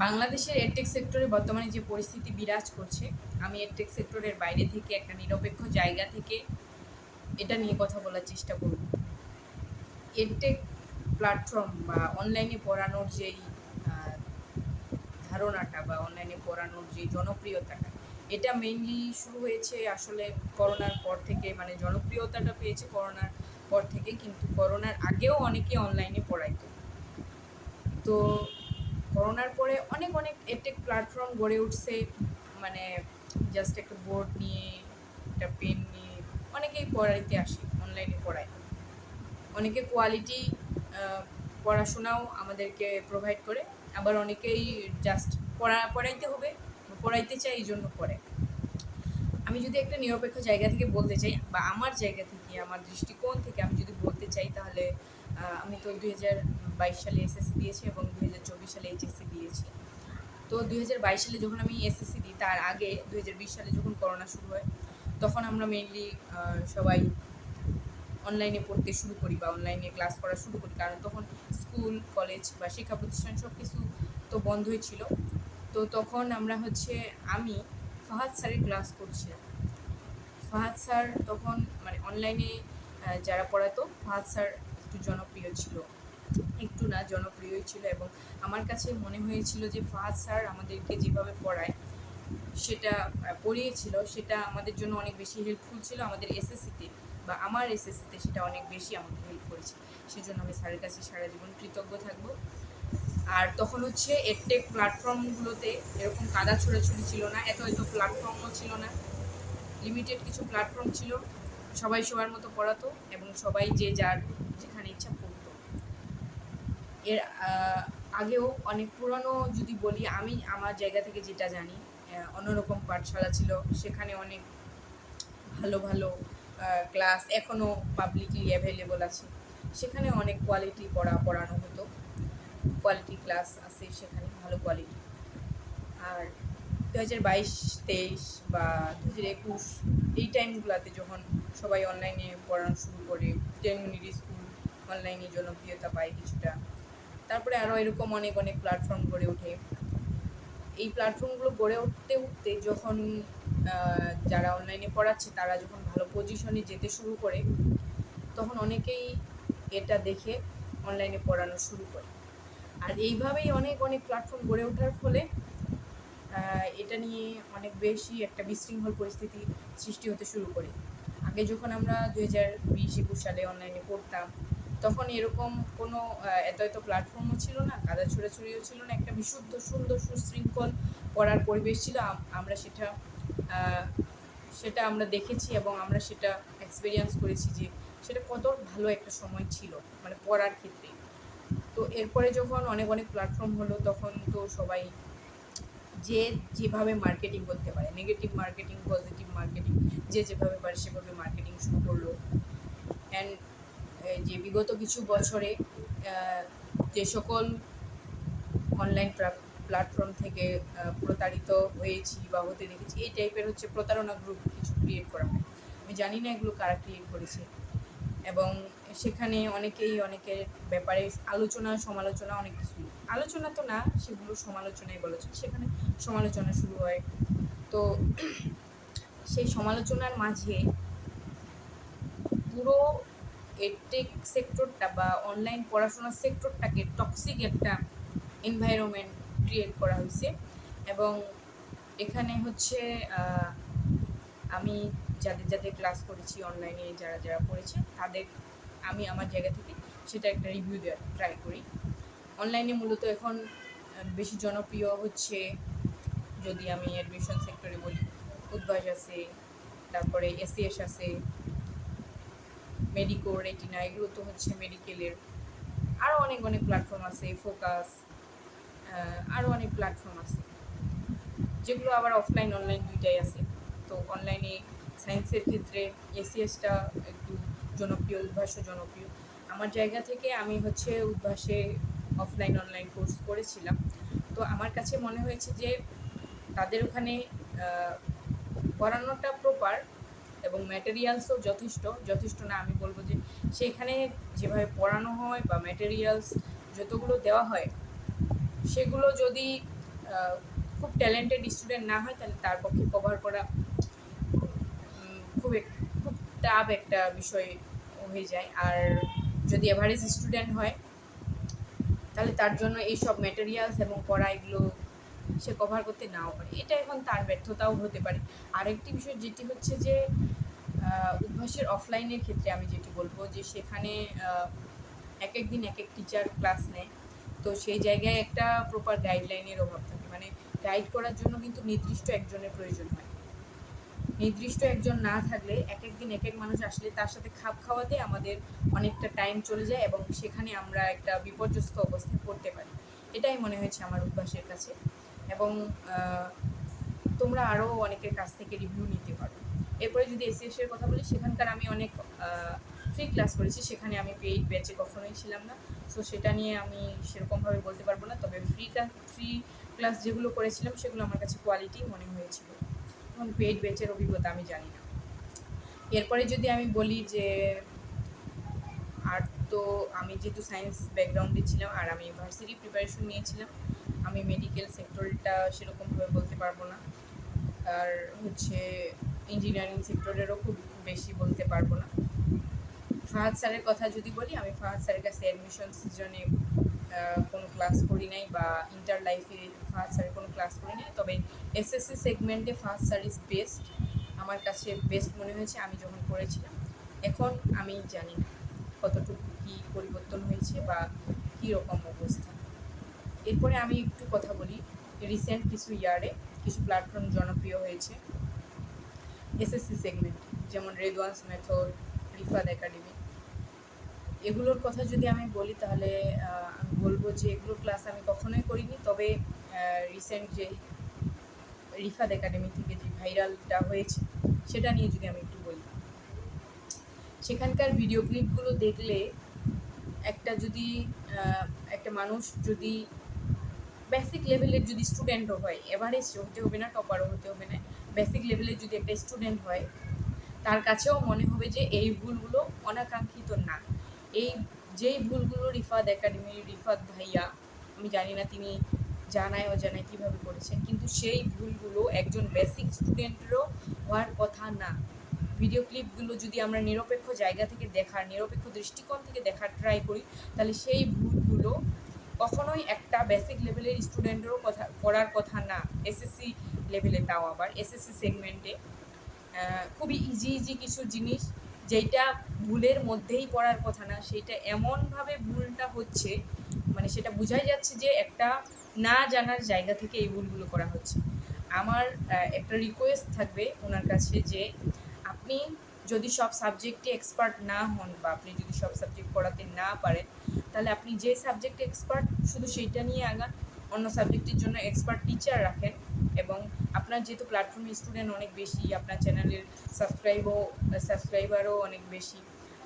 বাংলাদেশের এডটেক সেক্টরে বর্তমানে যে পরিস্থিতি বিরাজ করছে, আমি এডটেক সেক্টরের বাইরে থেকে একটা নিরপেক্ষ জায়গা থেকে এটা নিয়ে কথা বলার চেষ্টা করব। এডটেক প্ল্যাটফর্ম বা অনলাইনে পড়ানোর যেই আহ, ধারণাটা বা অনলাইনে পড়ানোর যে জনপ্রিয়তাটা, এটা মেইনলি শুরু হয়েছে আসলে করোনার পর থেকে। মানে জনপ্রিয়তাটা পেয়েছে করোনার পর থেকে, কিন্তু করোনার আগেও অনেকে অনলাইনে পড়াইতো। তো করোনার পরে অনেক অনেক এডটেক প্ল্যাটফর্ম গড়ে উঠছে। মানে জাস্ট একটা বোর্ড নিয়ে, একটা পেন নিয়ে অনেকেই পড়াইতে আসে, অনলাইনে পড়ায়। অনেকে কোয়ালিটি পড়াশোনাও আমাদেরকে প্রোভাইড করে, আবার অনেকেই জাস্ট পড়াইতে হবে, পড়াইতে চাই এই জন্য পড়ে। আমি যদি একটা নিরপেক্ষ জায়গা থেকে বলতে চাই, বা আমার জায়গা থেকে, আমার দৃষ্টিকোণ থেকে আমি যদি বলতে চাই, তাহলে আমি তো 2022 সালে এসএসসি দিয়েছি এবং 2024 সালে এইচএসসি দিয়েছি। তো 2022 সালে যখন আমি এসএসসি দিই, তার আগে 2020 সালে যখন করোনা শুরু হয়, তখন আমরা মেইনলি সবাই অনলাইনে পড়তে শুরু করি বা অনলাইনে ক্লাস করা শুরু করি, কারণ তখন স্কুল কলেজ বা শিক্ষা প্রতিষ্ঠান সব কিছু তো বন্ধই ছিল। তো তখন আমরা আমি ফাহাদ স্যারের ক্লাস করছিলাম। ফাহাদ স্যার তখন মানে অনলাইনে যারা পড়াতো, ফাহাদ স্যার একটু জনপ্রিয় ছিল, একটু না জনপ্রিয়ই ছিল। এবং আমার কাছে মনে হয়েছিল যে ফাহাদ স্যার আমাদেরকে যেভাবে পড়ায়, সেটা পড়িয়েছিল, সেটা আমাদের জন্য অনেক বেশি হেল্পফুল ছিল। আমাদের এসএসসিতে বা আমার এসএসসিতে সেটা অনেক বেশি আমাকে হেল্প করেছে। সেজন্য আমি স্যারের কাছে সারা জীবন কৃতজ্ঞ থাকবো। আর তখন এডটেক প্ল্যাটফর্মগুলোতে এরকম কাদা ছোড়াছুড়ি ছিল না, এত প্ল্যাটফর্মও ছিল না, লিমিটেড কিছু প্ল্যাটফর্ম ছিল। সবাই সবার মতো পড়াতো এবং সবাই যে যার যেখানে ইচ্ছা পড়তো। এর আগেও অনেক পুরনো যদি বলি, আমি আমার জায়গা থেকে যেটা জানি, অন্যরকম পাঠশালা ছিল, সেখানে অনেক ভালো ভালো ক্লাস এখনও পাবলিকলি অ্যাভেলেবল আছে। সেখানে অনেক কোয়ালিটি পড়ানো হতো, কোয়ালিটি ক্লাস আছে সেখানে, ভালো কোয়ালিটি। আর 2022-23 বা 2021 এই টাইমগুলোতে যখন সবাই অনলাইনে পড়ানো শুরু করে, 10 মিনিট স্কুল অনলাইনে জনপ্রিয়তা পায় কিছুটা, তারপরে আরও এরকম অনেক অনেক প্ল্যাটফর্ম গড়ে ওঠে। এই প্ল্যাটফর্মগুলো গড়ে উঠতে উঠতে যখন যারা অনলাইনে পড়াচ্ছে তারা যখন ভালো পজিশনে যেতে শুরু করে, তখন অনেকেই এটা দেখে অনলাইনে পড়ানো শুরু করে। আর এইভাবেই অনেক অনেক প্ল্যাটফর্ম গড়ে ওঠার ফলে এটা নিয়ে অনেক বেশি একটা বিশৃঙ্খল পরিস্থিতি সৃষ্টি হতে শুরু করে। আগে যখন আমরা 2020-21 সালে অনলাইনে পড়তাম, তখন এরকম কোনো এত প্ল্যাটফর্মও ছিল না, কাদা ছোড়াছুড়িও ছিল না, একটা বিশুদ্ধ সুন্দর সুশৃঙ্খল পড়ার পরিবেশ ছিল। আমরা সেটা আমরা দেখেছি এবং আমরা সেটা এক্সপিরিয়েন্স করেছি যে সেটা কত ভালো একটা সময় ছিল মানে পড়ার ক্ষেত্রে। তো এরপরে যখন অনেক অনেক প্ল্যাটফর্ম হলো, তখন তো সবাই যে যেভাবে মার্কেটিং করতে পারে, নেগেটিভ মার্কেটিং, পজিটিভ মার্কেটিং, যে যেভাবে পারে সেভাবে মার্কেটিং শুরু করলো। অ্যান্ড যে বিগত কিছু বছরে যে সকল অনলাইন প্ল্যাটফর্ম থেকে প্রতারিত হয়েছি বা হতে দেখেছি, এই টাইপের প্রতারণা গ্রুপ কিছু ক্রিয়েট করা হয়। আমি জানি না এগুলো কারা ক্রিয়েট করেছে। এবং সেখানে অনেকেই অনেকের ব্যাপারে আলোচনা সমালোচনা অনেক কিছু, আলোচনা তো না, সেগুলো সমালোচনাই বলা যায়, সেখানে সমালোচনা শুরু হয়। তো সেই সমালোচনার মাঝে পুরো এডটেক সেক্টরটা বা অনলাইন পড়াশোনার সেক্টরটাকে টক্সিক একটা এনভায়রনমেন্ট ক্রিয়েট করা হয়েছে। এবং এখানে আমি যাদের যাদের ক্লাস করেছি অনলাইনে, যারা যারা পড়েছে, তাদের আমি আমার জায়গা থেকে সেটা একটা রিভিউ দেওয়ার ট্রাই করি। অনলাইনে মূলত এখন বেশি জনপ্রিয় হচ্ছে, যদি আমি অ্যাডমিশন সেক্টরে বলি, উদ্ভাস আছে, তারপরে এসিএস আছে, মেডিকো, রেটিনা, এগুলো তো মেডিকেলের। আরও অনেক অনেক প্ল্যাটফর্ম আছে, ফোকাস, আরও অনেক প্ল্যাটফর্ম আছে, যেগুলো আবার অফলাইন অনলাইন দুইটাই আছে। তো অনলাইনে সায়েন্সের ক্ষেত্রে এসিএসটা একটু জনপ্রিয়, উদ্ভাসও জনপ্রিয়। আমার জায়গা থেকে আমি উদ্ভাসে অফলাইন অনলাইন কোর্স করেছিলাম। তো আমার কাছে মনে হয়েছে যে তাদের ওখানে পড়ানোটা প্রপার এবং ম্যাটেরিয়ালসও যথেষ্ট না, আমি বলবো যে সেইখানে যেভাবে পড়ানো হয় বা ম্যাটেরিয়ালস যতগুলো দেওয়া হয়, সেগুলো যদি খুব ট্যালেন্টেড স্টুডেন্ট না হয় তাহলে তার পক্ষে কভার করা খুব খুব টাফ একটা বিষয় হয়ে যায়। আর যদি এভারেজ স্টুডেন্ট হয় তাহলে তার জন্য এইসব ম্যাটেরিয়ালস এবং পড়া এগুলো সে কভার করতে নাও পারে, এটা এখন তার ব্যর্থতাও হতে পারে। আরেকটি বিষয় যেটি হচ্ছে যে উদ্ভাসের অফলাইনের ক্ষেত্রে আমি যেটি বলবো যে সেখানে এক এক দিন এক এক টিচার ক্লাস নেয়, তো সেই জায়গায় একটা প্রপার গাইডলাইনের অভাব থাকে। মানে গাইড করার জন্য কিন্তু নির্দিষ্ট একজনের প্রয়োজন হয়, নির্দিষ্ট একজন না থাকলে এক এক দিন এক এক মানুষ আসলে তার সাথে খাপ খাওয়াতে আমাদের অনেকটা টাইম চলে যায় এবং সেখানে আমরা একটা বিপর্যস্ত অবস্থায় পড়তে পারি। এটাই মনে হয়েছে আমার উদ্ভাসের কাছে। এবং তোমরা আরও অনেকের কাছ থেকে রিভিউ নিতে পারো। এরপরে যদি এসিএস এর কথা বলি, সেখানকার আমি অনেক ফ্রি ক্লাস করেছি, সেখানে আমি পেইড ব্যাচে কখনোই ছিলাম না, সো সেটা নিয়ে আমি সেরকমভাবে বলতে পারবো না। তবে ফ্রি ক্লাস যেগুলো করেছিলাম সেগুলো আমার কাছে কোয়ালিটি মনে হয়েছিল, এবং পেইড ব্যাচের অভিজ্ঞতা আমি জানি না। এরপরে যদি আমি বলি যে আর্ট, তো আমি যেহেতু সায়েন্স ব্যাকগ্রাউন্ডে ছিলাম আর আমি ভার্সিটি প্রিপারেশন নিয়েছিলাম, আমি মেডিকেল সেক্টরটা সেরকমভাবে বলতে পারবো না। আর হচ্ছে ইঞ্জিনিয়ারিং সেক্টরেরও খুব বেশি বলতে পারবো না। ফাহাদ স্যারের কথা যদি বলি, আমি ফাহাদ স্যারের কাছে অ্যাডমিশন সিজনে কোনো ক্লাস করি নাই, বা ইন্টার লাইফে ফাহাদ স্যারের কোনো ক্লাস করি নাই। তবে এসএসসি সেগমেন্টে ফাহাদ স্যার ইজ বেস্ট, আমার কাছে বেস্ট মনে হয়েছে আমি যখন করেছিলাম। এখন আমি জানি না কতটুকু কী পরিবর্তন হয়েছে বা কী রকম অবস্থা। এরপরে আমি একটু কথা বলি, রিসেন্ট কিছু ইয়ারে কিছু প্ল্যাটফর্ম জনপ্রিয় হয়েছে এসএসসি সেগমেন্ট, যেমন রেদওয়ান্স মেথড, রিফাত একাডেমি। এগুলোর কথা যদি আমি বলি তাহলে আমি বলবো যে এগুলো ক্লাস আমি কখনোই করিনি। তবে রিসেন্ট যে রিফাত একাডেমি থেকে যে ভাইরালটা হয়েছে সেটা নিয়ে যদি আমি একটু বলি, সেখানকার ভিডিও ক্লিপগুলো দেখলে একটা মানুষ যদি বেসিক লেভেলের যদি স্টুডেন্টও হয়, এভারেজ হতে হবে না, টপারও হতে হবে না, বেসিক লেভেলের যদি একটা স্টুডেন্ট হয়, তার কাছেও মনে হবে যে এই ভুলগুলো অনাকাঙ্ক্ষিত না। যেই ভুলগুলো রিফাত একাডেমির রিফাত ভাইয়া, আমি জানি না তিনি জানায় অজানায় কীভাবে করেছেন, কিন্তু সেই ভুলগুলো একজন বেসিক স্টুডেন্টেরও হওয়ার কথা না। ভিডিও ক্লিপগুলো যদি আমরা নিরপেক্ষ জায়গা থেকে নিরপেক্ষ দৃষ্টিকোণ থেকে দেখার ট্রাই করি, তাহলে সেই ভুলগুলো কখনোই একটা বেসিক লেভেলের স্টুডেন্টেরও করার কথা না। এসএসসি লেভেলে, তাও আবার এসএসসি সেগমেন্টে খুবই ইজি কিছু জিনিস যেটা ভুলের মধ্যেই পড়ার কথা না, সেটা এমনভাবে ভুলটা হচ্ছে, মানে সেটা বোঝাই যাচ্ছে যে একটা না জানার জায়গা থেকে এই ভুলগুলো করা হচ্ছে। আমার একটা রিকোয়েস্ট থাকবে ওনার কাছে যে আপনি যদি সব সাবজেক্টে এক্সপার্ট না হন, বা আপনি যদি সব সাবজেক্ট পড়াতে না পারেন, তাহলে আপনি যে সাবজেক্টে এক্সপার্ট শুধু সেইটা নিয়ে আগান, অন্য সাবজেক্টের জন্য এক্সপার্ট টিচার রাখেন। এবং আপনার যেহেতু প্ল্যাটফর্মে স্টুডেন্ট অনেক বেশি, আপনার চ্যানেলের সাবস্ক্রাইবারও অনেক বেশি,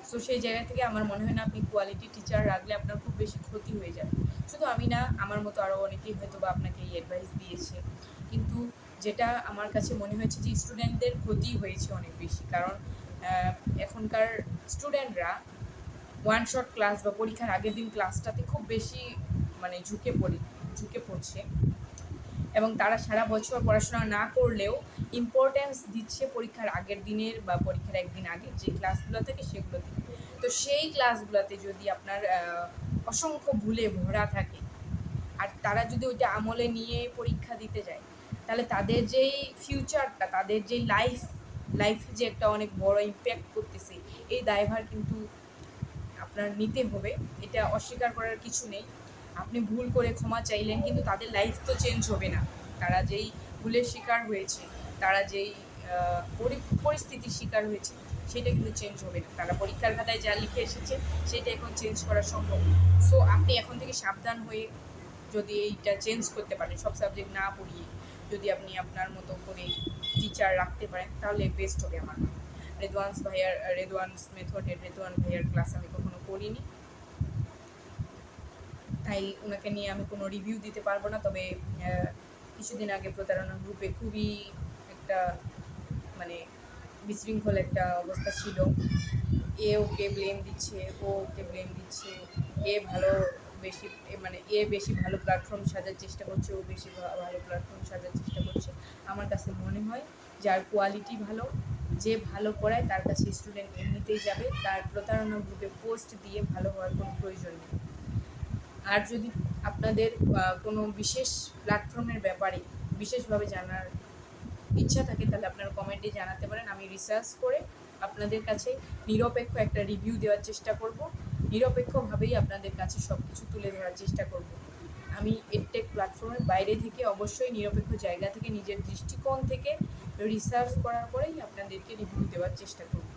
সো সেই জায়গা থেকে আমার মনে হয় না আপনি কোয়ালিটি টিচার রাখলে আপনার খুব বেশি ক্ষতি হয়ে যাবে। শুধু আমি না, আমার মতো আরও অনেকেই হয়তো বা আপনাকে এই অ্যাডভাইস দিয়েছে, কিন্তু যেটা আমার কাছে মনে হয়েছে যে স্টুডেন্টদের ক্ষতি হয়েছে অনেক বেশি। কারণ এখনকার স্টুডেন্টরা ওয়ান শট ক্লাস বা পরীক্ষার আগের দিন ক্লাসটাতে খুব বেশি মানে ঝুঁকে পড়ছে, এবং তারা সারা বছর পড়াশোনা না করলেও ইম্পর্ট্যান্স দিচ্ছে পরীক্ষার আগের দিনের বা পরীক্ষার একদিন আগের যে ক্লাসগুলো থাকে সেগুলোতে। তো সেই ক্লাসগুলোতে যদি আপনার অসংখ্য ভুলে ভরা থাকে, আর তারা যদি ওইটা আমলে নিয়ে পরীক্ষা দিতে যায়, তাহলে তাদের যেই ফিউচারটা, তাদের যেই লাইফে যে একটা অনেক বড় ইম্প্যাক্ট করতেছে, এই দায়ভার কিন্তু আপনার নিতে হবে। এটা অস্বীকার করার কিছু নেই। আপনি ভুল করে ক্ষমা চাইলেন, কিন্তু তাদের লাইফ তো চেঞ্জ হবে না। তারা যেই ভুলের শিকার হয়েছে, তারা যেই পরিস্থিতির শিকার হয়েছে, সেটা কিন্তু চেঞ্জ হবে না। তারা পরীক্ষার খাতায় যা লিখে এসেছে সেটা এখন চেঞ্জ করা সম্ভব। সো আপনি এখন থেকে সাবধান হয়ে যদি এইটা চেঞ্জ করতে পারেন, সব সাবজেক্ট না পড়িয়ে যদি আপনি আপনার মতো করে টিচার রাখতে পারেন, তাহলে বেস্ট হবে আমার মনে হয়। রেদওয়ান্স মেথডের রেদওয়ান ভাইয়ার ক্লাস আমি কখনো করিনি, তাই ওনাকে নিয়ে আমি কোনো রিভিউ দিতে পারবো না। তবে কিছুদিন আগে প্রতারণার গ্রুপে খুবই একটা মানে বিশৃঙ্খল একটা অবস্থা ছিল। ওকে ব্লেম দিচ্ছে, ও ওকে ব্লেম দিচ্ছে, এ ভালো বেশি মানে বেশি ভালো প্ল্যাটফর্ম সাজার চেষ্টা করছে, ও বেশি ভালো প্ল্যাটফর্ম সাজার চেষ্টা করছে। আমার কাছে মনে হয় যার কোয়ালিটি ভালো, যে ভালো পড়ায় তার কাছে স্টুডেন্ট এমনিতেই যাবে, তার প্রতারণা গ্রুপে পোস্ট দিয়ে ভালো হওয়ার কোনো প্রয়োজন নেই। আর যদি আপনাদের কোনো বিশেষ প্ল্যাটফর্মের ব্যাপারে বিশেষভাবে জানার ইচ্ছা থাকে তাহলে আপনারা কমেন্টে জানাতে পারেন। আমি রিসার্চ করে আপনাদের কাছে নিরপেক্ষ একটা রিভিউ দেওয়ার চেষ্টা করব, নিরপেক্ষভাবেই আপনাদের কাছে সব কিছু তুলে ধরার চেষ্টা করব। আমি এডটেক প্ল্যাটফর্মের বাইরে থেকে অবশ্যই নিরপেক্ষ জায়গা থেকে নিজের দৃষ্টিকোণ থেকে রিসার্চ করার পরেই আপনাদেরকে রিভিউ দেওয়ার চেষ্টা করব।